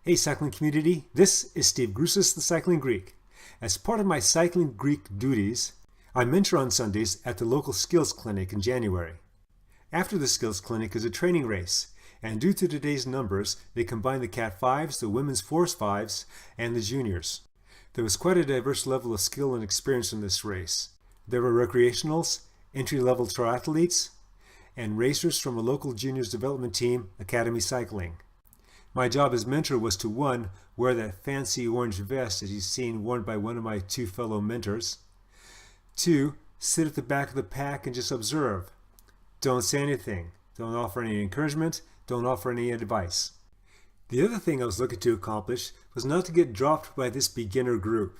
Hey cycling community, this is Steve Grusis, the Cycling Greek. As part of my Cycling Greek duties, I mentor on Sundays at the local skills clinic in January. After the skills clinic is a training race, and due to today's numbers, they combine the Cat 5s, the Women's Force 5s, and the juniors. There was quite a diverse level of skill and experience in this race. There were recreationals, entry-level triathletes, and racers from a local juniors development team, Academy Cycling. My job as mentor was to 1. Wear that fancy orange vest as you've seen worn by one of my 2 fellow mentors. 2. Sit at the back of the pack and just observe. Don't say anything. Don't offer any encouragement. Don't offer any advice. The other thing I was looking to accomplish was not to get dropped by this beginner group.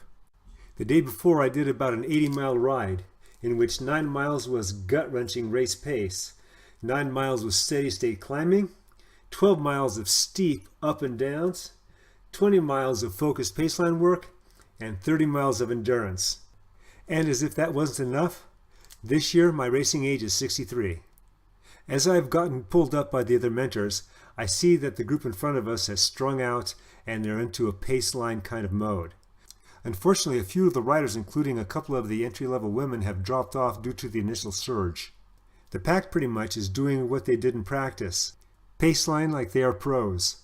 The day before I did about an 80-mile ride in which 9 miles was gut-wrenching race pace, 9 miles was steady-state climbing, 12 miles of steep up and downs, 20 miles of focused paceline work, and 30 miles of endurance. And as if that wasn't enough, this year my racing age is 63. As I've gotten pulled up by the other mentors, I see that the group in front of us has strung out and they're into a paceline kind of mode. Unfortunately, a few of the riders, including a couple of the entry-level women, have dropped off due to the initial surge. The pack pretty much is doing what they did in practice. Paceline like they are pros.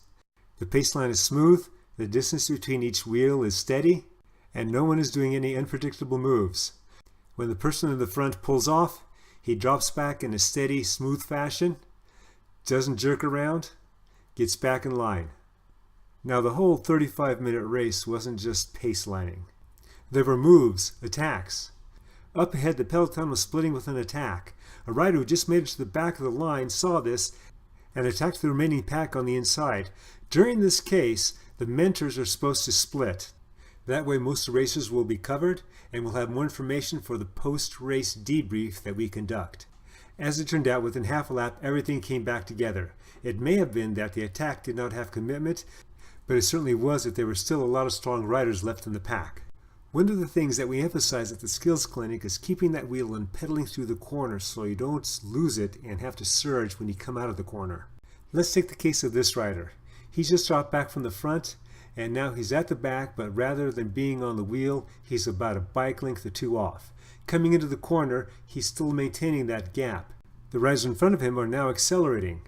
The paceline is smooth, the distance between each wheel is steady, and no one is doing any unpredictable moves. When the person in the front pulls off, he drops back in a steady, smooth fashion, doesn't jerk around, gets back in line. Now the whole 35-minute race wasn't just pacelining. There were moves, attacks. Up ahead the peloton was splitting with an attack. A rider who just made it to the back of the line saw this and attacked the remaining pack on the inside. During this case, the mentors are supposed to split. That way most racers will be covered and we'll have more information for the post-race debrief that we conduct. As it turned out, within half a lap, everything came back together. It may have been that the attack did not have commitment, but it certainly was that there were still a lot of strong riders left in the pack. One of the things that we emphasize at the skills clinic is keeping that wheel and pedaling through the corner so you don't lose it and have to surge when you come out of the corner. Let's take the case of this rider. He's just dropped back from the front and now he's at the back, but rather than being on the wheel, he's about a bike length or 2 off. Coming into the corner, he's still maintaining that gap. The riders in front of him are now accelerating.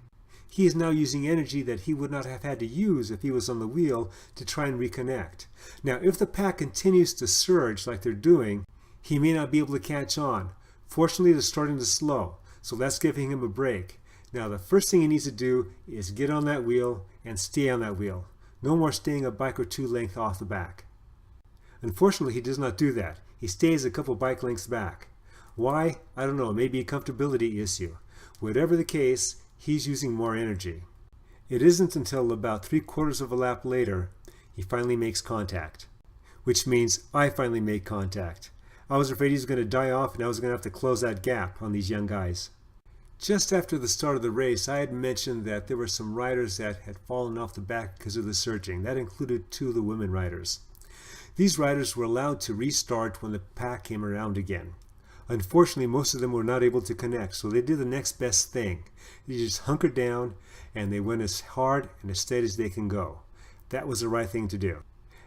He is now using energy that he would not have had to use if he was on the wheel to try and reconnect. Now, if the pack continues to surge like they're doing, he may not be able to catch on. Fortunately, they're starting to slow, so that's giving him a break. Now, the first thing he needs to do is get on that wheel and stay on that wheel. No more staying a bike or 2 lengths off the back. Unfortunately, he does not do that. He stays a couple bike lengths back. Why? I don't know. Maybe a comfortability issue. Whatever the case, he's using more energy. It isn't until about 3/4 of a lap later he finally makes contact, which means I finally make contact. I was afraid he was going to die off and I was going to have to close that gap on these young guys. Just after the start of the race, I had mentioned that there were some riders that had fallen off the back because of the surging. That included 2 of the women riders. These riders were allowed to restart when the pack came around again. Unfortunately, most of them were not able to connect, so they did the next best thing. They just hunkered down and they went as hard and as steady as they can go. That was the right thing to do.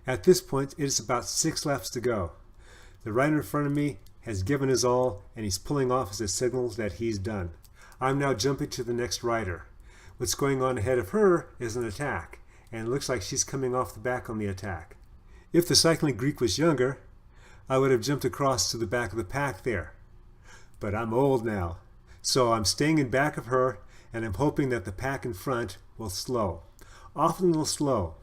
At this point, it is about 6 laps to go. The rider in front of me has given his all and he's pulling off as a signal that he's done. I'm now jumping to the next rider. What's going on ahead of her is an attack, and it looks like she's coming off the back on the attack. If the Cycling Greek was younger, I would have jumped across to the back of the pack there. But I'm old now, so I'm staying in back of her, and I'm hoping that the pack in front will slow. Often they'll slow.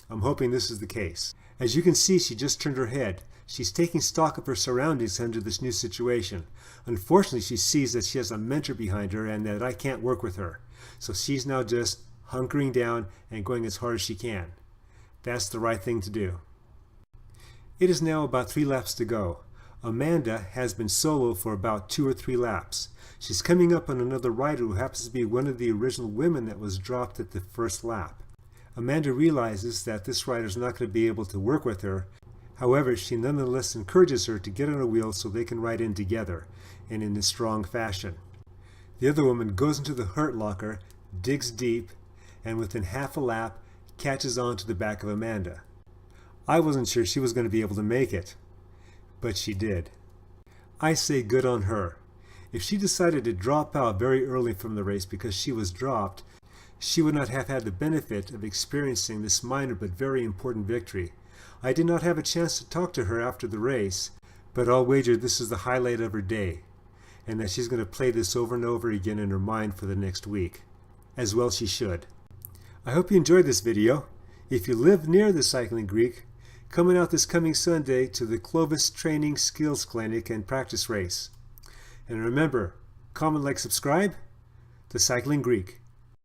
I'm hoping this is the case. As you can see, she just turned her head. She's taking stock of her surroundings under this new situation. Unfortunately, she sees that she has a mentor behind her and that I can't work with her. So she's now just hunkering down and going as hard as she can. That's the right thing to do. It is now about 3 laps to go. Amanda has been solo for about 2 or 3 laps. She's coming up on another rider who happens to be one of the original women that was dropped at the first lap. Amanda realizes that this rider is not going to be able to work with her. However, she nonetheless encourages her to get on a wheel so they can ride in together, and in a strong fashion. The other woman goes into the hurt locker, digs deep, and within half a lap catches on to the back of Amanda. I wasn't sure she was going to be able to make it, but she did. I say good on her. If she decided to drop out very early from the race because she was dropped, she would not have had the benefit of experiencing this minor but very important victory. I did not have a chance to talk to her after the race, but I'll wager this is the highlight of her day, and that she's going to play this over and over again in her mind for the next week. As well she should. I hope you enjoyed this video. If you live near the Cycling Greek, coming out this coming Sunday to the Clovis Training Skills Clinic and Practice Race. And remember, comment, like, subscribe. The Cycling Greek.